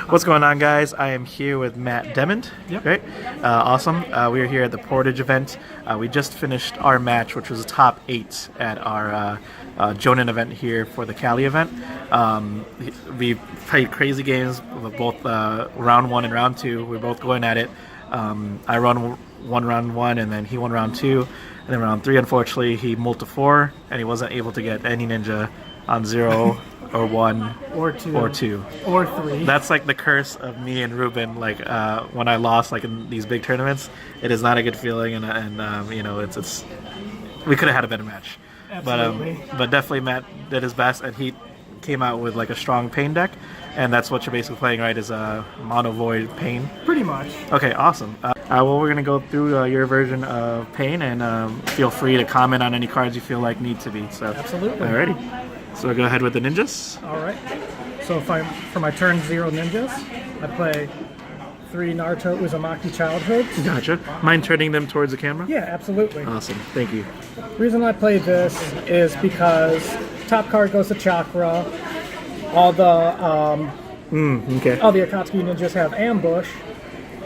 What's going on, guys? I am here with Matt Demmond. Yep. Right? Awesome. We are here at the Portage event. We just finished our match, which was a top 8 at our Jonin event here for the Cali event. We played crazy games with both round 1 and round 2. We're both going at it. I won round 1, and then he won round 2. And then round 3, unfortunately, he multi 4, and he wasn't able to get any ninja on 0 or 1 or 2 or 3. That's like the curse of me and Ruben. Like when I lost, like in these big tournaments, it is not a good feeling, and you know, it's we could have had a better match. Absolutely. But definitely Matt did his best, and he came out with like a strong pain deck, and that's what you're basically playing, right? Is a mono void pain. Pretty much. Okay, awesome. Well, we're gonna go through your version of pain, and feel free to comment on any cards you feel like need to be. So Absolutely. Alrighty. So we'll go ahead with the ninjas. All right. So for my turn 0 ninjas, I play 3 Naruto Uzumaki Childhoods. Gotcha. Mind turning them towards the camera? Yeah, absolutely. Awesome. Thank you. The reason I play this is because top card goes to Chakra. All the Okay. all the Akatsuki ninjas have ambush.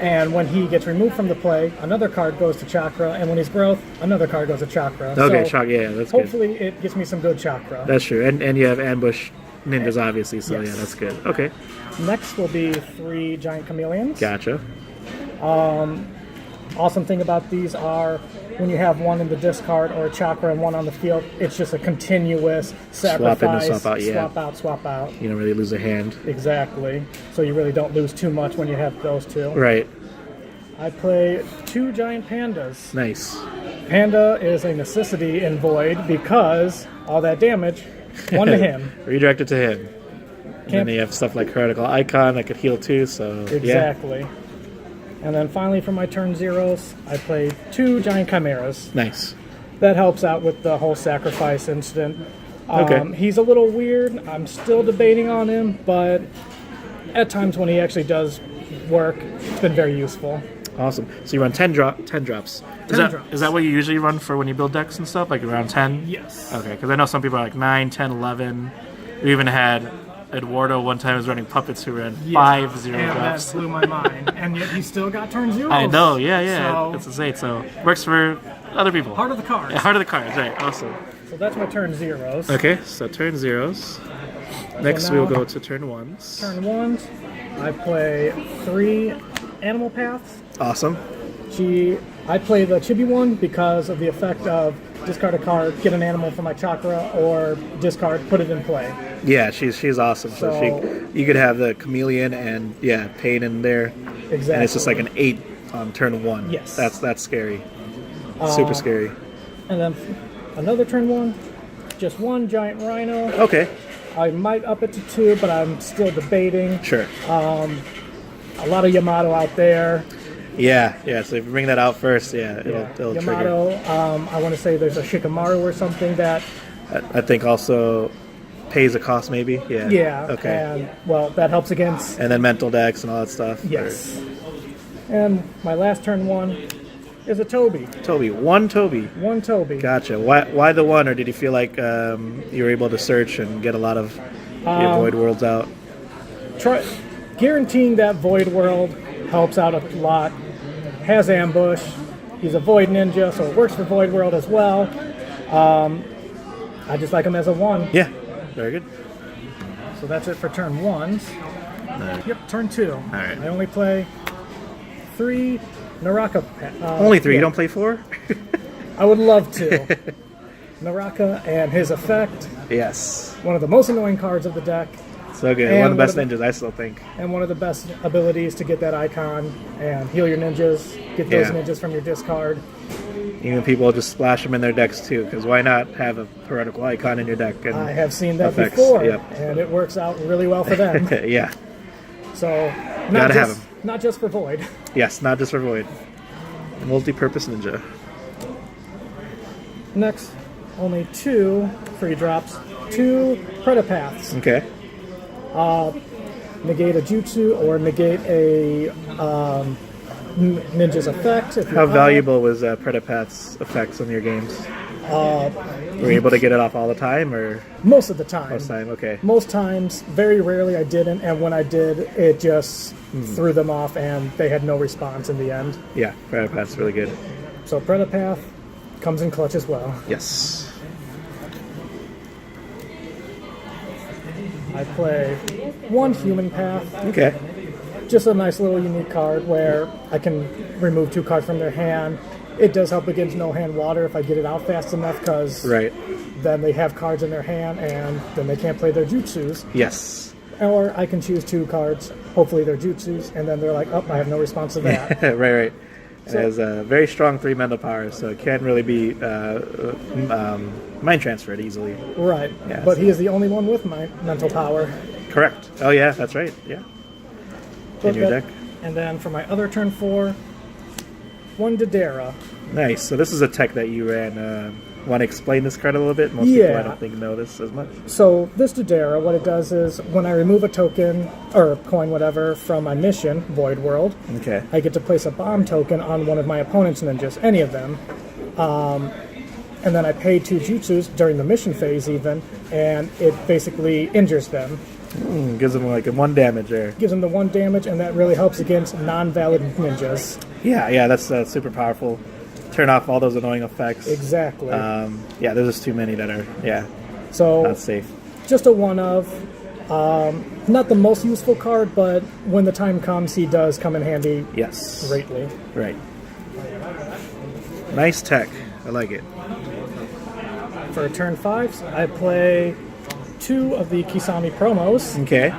And when he gets removed from the play, another card goes to Chakra, and when he's growth, another card goes to Chakra. Okay, so Chakra, yeah, that's good. hopefully it gives me some good Chakra. That's true. And you have ambush ninjas, obviously, so Yes. yeah, that's good. Okay. Next will be 3 giant chameleons. Gotcha. Awesome thing about these are when you have one in the discard or a Chakra and one on the field, it's just a continuous sacrifice, Swap in and swap out, yeah. swap out, swap out. You don't really lose a hand. Exactly. So you really don't lose too much when you have those two. Right. I play 2 giant pandas. Nice. Panda is a necessity in Void because all that damage, 1 to him. Redirected to him. And then you have stuff like Heretical Icon that could heal too, so Exactly. And then finally for my turn 0s, I play 2 giant chimeras. Yeah. Nice. That helps out with the whole sacrifice incident. Okay. He's a little weird. I'm still debating on him, but at times when he actually does work, it's been very useful. Awesome. So you run 10 drops. 10 drops. Is that what you usually run for when you build decks and stuff? Like around 10? Yes. Okay, because I know some people are like 9, 10, 11. We even had Eduardo one time was running puppets who ran 5 0 and drops. that blew my mind. And yet he still got turn 0. I know, yeah. So, It's insane. So works for other people. Heart of the cards. Yeah, heart of the cards, right. Awesome. So that's my turn 0s. Okay, so turn 0s. Next So we will now- go to turn 1s. Turn 1s, I play 3 animal paths. Awesome. I play the chibi one because of the effect of discard a card, get an animal for my Chakra, or discard, put it in play. Yeah, she's awesome. So you could have the chameleon and pain in there. Exactly. And it's just like an 8 on turn 1. Yes. That's scary. Super scary. And then another turn 1, just 1 giant rhino. Okay. I might up it to 2, but I'm still debating. Sure. A lot of Yamato out there. Yeah. So if you bring that out first, it'll trigger. Yamato, I want to say there's a Shikamaru or something that... I think also pays a cost maybe. Yeah. Yeah. Okay. And, well, that helps against... And then mental decks and all that stuff. Yes. And my last turn 1 is a Toby. Toby. 1 Toby. 1 Toby. Gotcha. Why the 1, or did you feel like you were able to search and get a lot of your Void Worlds out? Guaranteeing that Void World helps out a lot. Has ambush. He's a Void Ninja, so it works for Void World as well. I just like him as a 1. Yeah. Very good. So that's it for turn 1s. Yep, turn 2. All right. I only play 3 Naraka. Only 3. You don't play 4? I would love to. Naraka and his effect. Yes. One of the most annoying cards of the deck. So good. And One of the best ninjas, I still think. And one of the best abilities to get that icon and heal your ninjas. Get those ninjas from your discard. Even people just splash them in their decks too, because why not have a heretical icon in your deck? And I have seen that effects. before, Yep. and it works out really well for them. Yeah. So, Gotta have 'em. Not just for Void. Yes, not just for Void. Multi-purpose ninja. Next, only 2 free drops. 2 Predapaths. Okay. Negate a Jutsu or negate a ninja's effect. How valuable was Predapath's effects on your games? Were you able to get it off all the time, or Most of the time. most time? Okay. Most times, very rarely I didn't, and when I did, it just threw them off, and they had no response in the end. Yeah, Predapath's really good. So Predapath comes in clutch as well. Yes. I play one Human Path, Okay. just a nice little unique card where I can remove 2 cards from their hand. It does help against no hand water if I get it out fast enough, because Right. then they have cards in their hand and then they can't play their jutsus. Yes. Or I can choose 2 cards, hopefully they're jutsus, and then they're like, oh, I have no response to that. Right. It So- has a very strong 3 mental power, so it can really be mind transferred easily. Right. Yeah, But so- he is the only one with my mental power. Correct. Oh yeah, that's right. Yeah. In your deck. And then for my other turn 4, one Dedera. Nice. So this is a tech that you ran. Want to explain this card a little bit? Most people I Yeah. don't think know this as much. So this Dedera, what it does is when I remove a token or a coin, whatever, from my mission, Void World, Okay. I get to place a bomb token on one of my opponent's ninjas, any of them. And then I pay 2 jutsus during the mission phase even, and it basically injures them. Gives them like a 1 damage there. Gives them the 1 damage, and that really helps against non-valid ninjas. Yeah, that's super powerful. Turn off all those annoying effects. Exactly. Yeah, there's just too many that are So not safe. just a one of. Not the most useful card, but when the time comes, he does come in handy Yes. greatly. Right. Nice tech. I like it. For turn 5, I play 2 of the Kisame promos, Okay.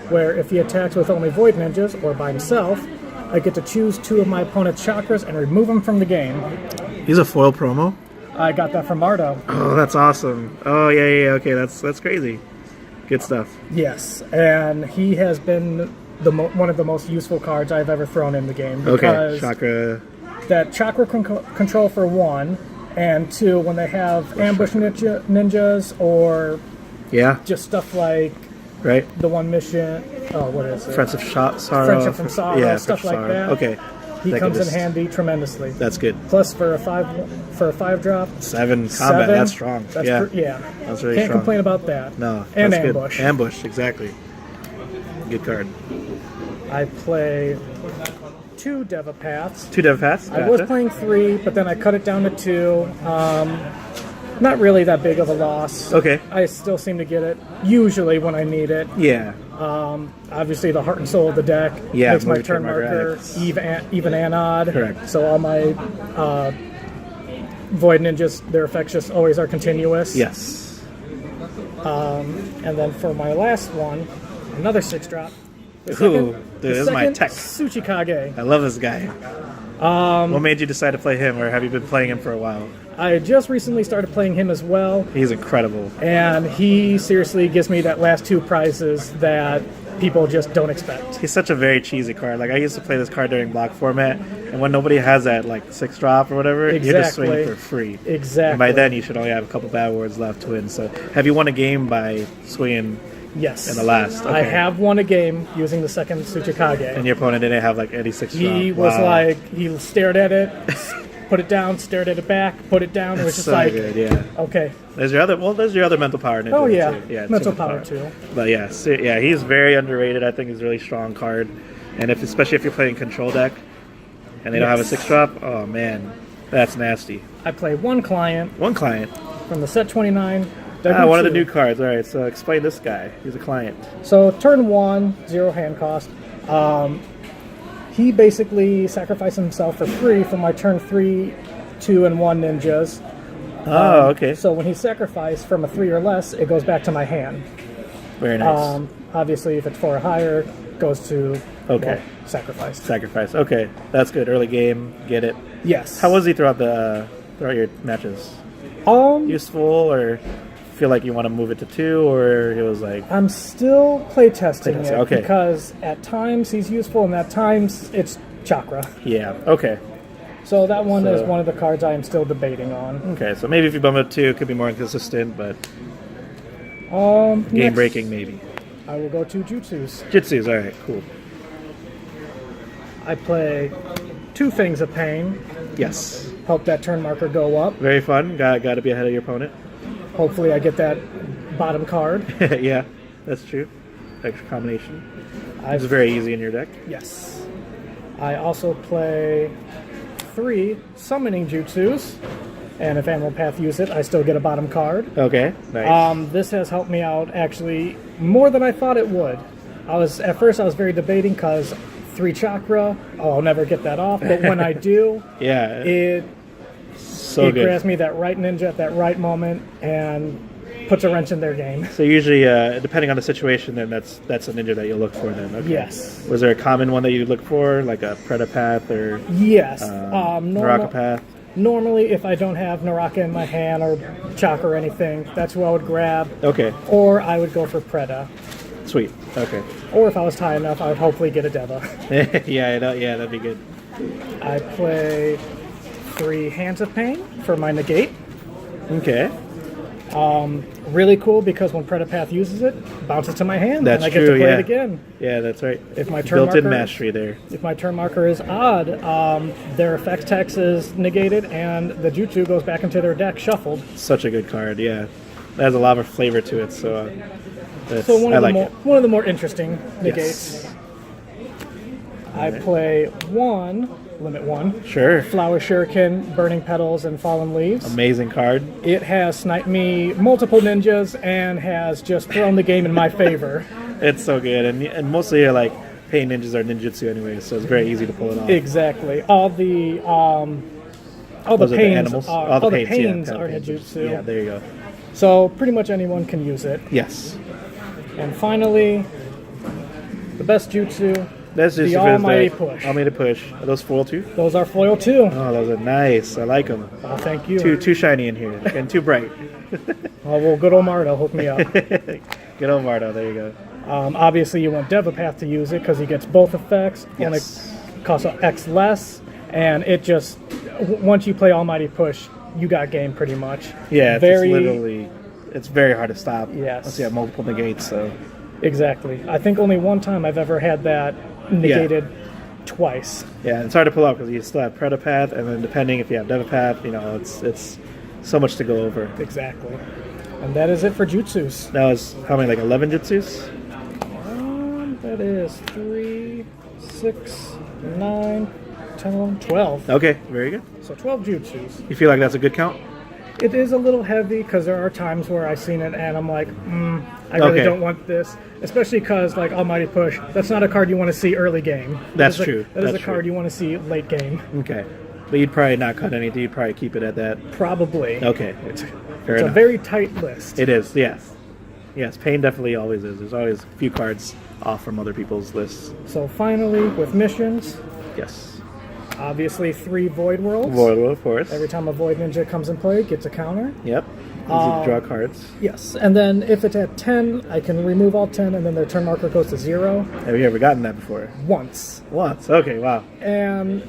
where if he attacks with only Void Ninjas or by himself, I get to choose 2 of my opponent's chakras and remove them from the game. He's a foil promo. I got that from Mardo. Oh, that's awesome. Oh yeah. Okay, that's crazy. Good stuff. Yes, and he has been one of the most useful cards I've ever thrown in the game. Okay. Because Chakra. that chakra control for 1, and 2, when they have ambush ninjas or Yeah. just stuff like Right. the one mission. Oh, what is it? Friends of Sorrow. Friendship from Sorrow, Yeah. stuff Friendship like Sorrow. that. Okay. He That comes could in just- handy tremendously. That's good. Plus for a 5 drop, 7 combat. 7, That's strong. That's Yeah. yeah. That's really Can't strong. complain about that. No. And That's ambush. Good. Ambush. Exactly. Good card. I play 2 Deva Paths. 2 dev paths. I was playing 3, but then I cut it down to 2. Not really that big of a loss. Okay. I still seem to get it usually when I need it. Yeah. Obviously, the heart and soul of the deck Yeah, makes my move turn turn marker, marker even and odd. Correct. So all my Void Ninjas, their effects just always are continuous. Yes. And then for my last one, another 6 drop. The Ooh, dude, this is my second tech. Tsuchikage. I love this guy. What made you decide to play him, or have you been playing him for a while? I just recently started playing him as well, He's incredible. and he seriously gives me that last 2 prizes that people just don't expect. He's such a very cheesy card. Like, I used to play this card during block format, and when nobody has that, like, 6 drop or whatever, you're just Exactly. swinging for free. Exactly. And by then, you should only have a couple bad words left to win. So, have you won a game by swinging Yes. in the last? I Okay. have won a game using the second Tsuchikage. And your opponent didn't have, like, any 6 drop? He was Wow. like, he stared at it, put it down, stared at it back, put it down. It was That's just so like, good, yeah. okay. There's your other mental power ninja. Oh, yeah. Too. Yeah, Mental super power, too. But yeah, yeah, he's very underrated. I think he's a really strong card. And especially if you're playing control deck and they don't have a Yes. 6 drop, oh man, that's nasty. I play one client One client. from the set 29. One of the W2. new cards. All right, so explain this guy. He's a client. So turn 1, 0 hand cost. He basically sacrificed himself for free for my turn 3, 2, and 1 ninjas. Oh, okay. So when he sacrificed from a 3 or less, it goes back to my hand. Very nice. Obviously, if it's 4 or higher, goes to Okay. sacrifice. Sacrifice. Okay, that's good. Early game, get it. Yes. How was he throughout your matches? Um, Useful, or feel like you want to move it to 2, or he was like, I'm still playtesting it Okay. because at times he's useful and at times it's chakra. yeah, okay. So that one is So- one of the cards I am still debating on. Okay, so maybe if you bump it 2, it could be more inconsistent, but Next, game breaking maybe. I will go to Jutsus. Jutsu's alright, cool. I play 2 Fangs of Pain. Yes. Help that turn marker go up. Very fun. Got to be ahead of your opponent. Hopefully I get that bottom card. Yeah, that's true. Extra combination. It's very easy in your deck. Yes. I also play 3 summoning jutsus, and if Animal Path use it, I still get a bottom card. Okay, nice. This has helped me out actually more than I thought it would. At first I was very debating because 3 chakra, I'll never get that off, but when I do, Yeah, it so good. grabs me that right ninja at that right moment and puts a wrench in their game. So usually, depending on the situation, then that's a ninja that you'll look for. Then, okay. Yes. Was there a common one that you look for, like a Predapath or Yes. Naraka Path? Normally, if I don't have Naraka in my hand or chakra or anything, that's who I would grab. Okay, Or I would go for Preda. sweet. Okay. Or if I was high enough, I would hopefully get a Deva. Yeah, that'd be good. I play 3 Hands of Pain for my negate. Okay, Really cool because when Predapath uses it, bounces to my hand, that's and I get true. to play Yeah, it again. Yeah, that's right. If my turn Built-in marker, mastery there. If my turn marker is odd, their effect text is negated, and the jutsu goes back into their deck shuffled. Such a good card. Yeah, it has a lot of flavor to it. So, So one I of like the it. one of the more interesting negates. Yes. I play 1, limit 1. Sure. Flower Shuriken, Burning Petals, and Fallen Leaves. Amazing card. It has sniped me multiple ninjas and has just thrown the game in my favor. It's so good, and mostly like pain ninjas are ninjutsu anyway, so it's very easy to pull it off. Exactly. All the Those are the pains, animals. all the pains yeah, are pains. ninjutsu. Yeah, there you go. So pretty much anyone can use it. Yes. And finally, the best jutsu, That's just the Almighty Push. Almighty Push. Are those foil too? Those are foil too. Oh, those are nice. I like them. Oh, thank you. Too shiny in here and too bright. Oh, well, good old Mardo hooked me up. Good old Mardo. There you go. Obviously, you want Devapath to use it because he gets both effects. Yes. Only costs X less, and it just once you play Almighty Push, you got game pretty much. Yeah, it's very hard to stop. Yes. Once you have multiple negates. So Exactly. I think only one time I've ever had that negated twice. yeah, it's hard to pull up because you still have Predapath, and then depending if you have Devapath, it's so much to go over. Exactly. And that is it for jutsus. That was how many, like 11 jutsus? That is 3, 6, 9, 10, 11, 12. Okay, very good. So 12 jutsus. You feel like that's a good count? It is a little heavy because there are times where I've seen it and I'm like, I really Okay. don't want this. Especially because, like, Almighty Push, that's not a card you want to see early game. That's true. That is That's a card true. you want to see late game. Okay. But you'd probably not cut anything. You'd probably keep it at that. Probably. Okay. Fair It's enough. a very tight list. It is, yes. Yes, pain definitely always is. There's always a few cards off from other people's lists. So finally, with missions, Yes. obviously 3 Void Worlds. Void World, of course. Every time a Void Ninja comes in play, it gets a counter. Yep. Easy to draw cards. Yes, and then if it's at 10, I can remove all 10, and then their turn marker goes to 0 Have you ever gotten that before? once. Once. Okay, wow. And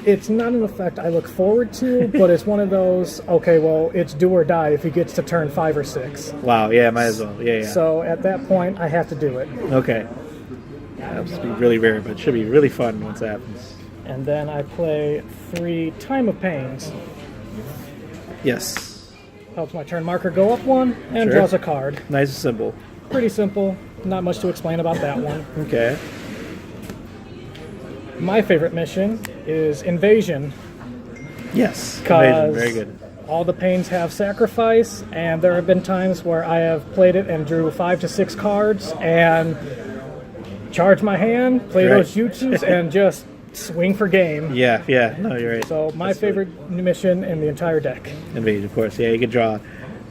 it's not an effect I look forward to, but it's one of those, okay, well, it's do or die if he gets to turn 5 or 6. Wow, yeah, might as well. Yeah. So at that point, I have to do it. Okay. That must be really rare, but it should be really fun once that happens. And then I play 3 Time of Pains. Yes. Helps my turn marker go up 1 and Sure. draws a card. Nice and simple. Pretty simple. Not much to explain about that one. Okay. My favorite mission is Invasion. Yes. Because Invasion, very good. all the pains have sacrifice, and there have been times where I have played it and drew 5 to 6 cards and charge my hand, play Right. those jutsus, and just swing for game. Yeah. No, you're right. So my That's favorite mission in the entire deck. Invasion, of course. Yeah, you could draw.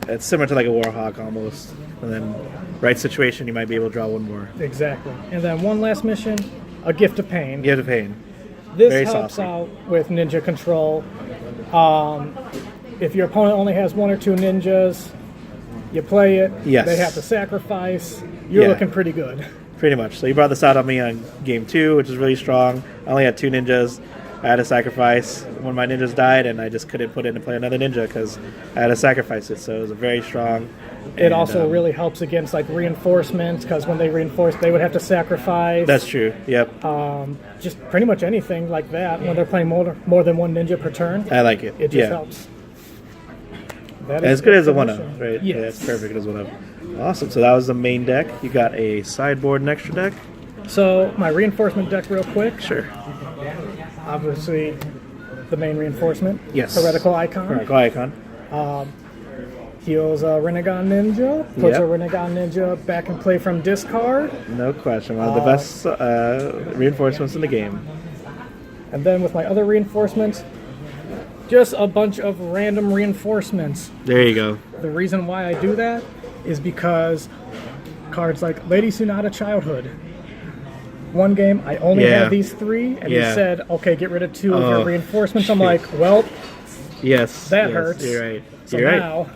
It's similar to like a Warhawk almost. And then, right situation, you might be able to draw one more. Exactly. And then one last mission, a Gift of Pain. Gift of Pain. This Very helps saucy. out with ninja control. If your opponent only has 1 or 2 ninjas, you play it. Yes. They have to sacrifice. You're Yeah. looking pretty good. Pretty much. So you brought this out on me on game 2, which is really strong. I only had 2 ninjas. I had to sacrifice when my ninjas died, and I just couldn't put in to play another ninja because I had to sacrifice it. So it was a very strong. It also really helps against like reinforcements because when they reinforce, they would have to sacrifice. That's true. Yep. Just pretty much anything like that when they're playing more than 1 ninja per turn. I like it. It just helps. That As is good it as a for 1-0, mission. right? Yes. Yeah, that's perfect as 1-0. Awesome. So that was the main deck. You got a sideboard and extra deck? So my reinforcement deck real quick. Sure. Obviously, the main reinforcement. Yes. Heretical Icon. Heretical Icon. Heals a Renegon Ninja. Puts Yep. a Renegon Ninja back in play from discard. No question. One of the best reinforcements in the game. And then with my other reinforcements, just a bunch of random reinforcements. There you go. The reason why I do that is because cards like Lady Tsunade Childhood. One game, I only Yeah. had these 3, and Yeah. he said, okay, get rid of 2 of Oh, your reinforcements. I'm shoot. like, well, Yes. that yes, hurts. You're right. So You're right.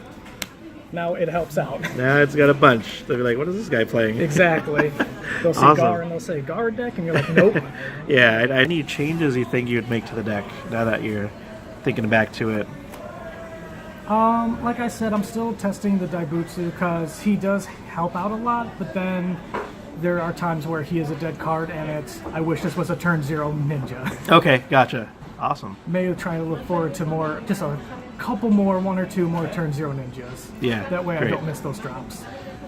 now it helps out. Now it's got a bunch. They'll be like, what is this guy playing? Exactly. They'll see Awesome. Gar and they'll say Guard deck, and you're like, nope. Yeah, any changes you think you would make to the deck now that you're thinking back to it? Like I said, I'm still testing the Daibutsu because he does help out a lot, but then there are times where he is a dead card, and I wish this was a turn 0 ninja. Okay, gotcha. Awesome. Maybe trying to look forward to more, just a couple more, 1 or 2 more turn 0 ninjas. Yeah, That way great. I don't miss those drops.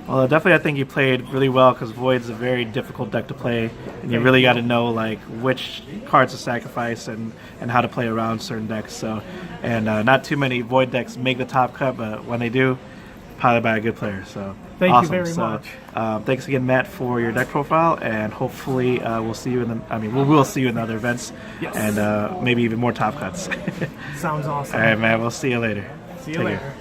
Well, definitely, I think you played really well because Void's a very difficult deck to play, and you really got to know like which cards to sacrifice and how to play around certain decks. So, and not too many Void decks make the top cut, but when they do, piloted by a good player. So, Thank you awesome. very much. Thanks again, Matt, for your deck profile, and hopefully we'll see you in the. I mean, we'll see you in other events, Yes. and maybe even more top cuts. Sounds awesome. All right, man. We'll see you later. See you Take later. care.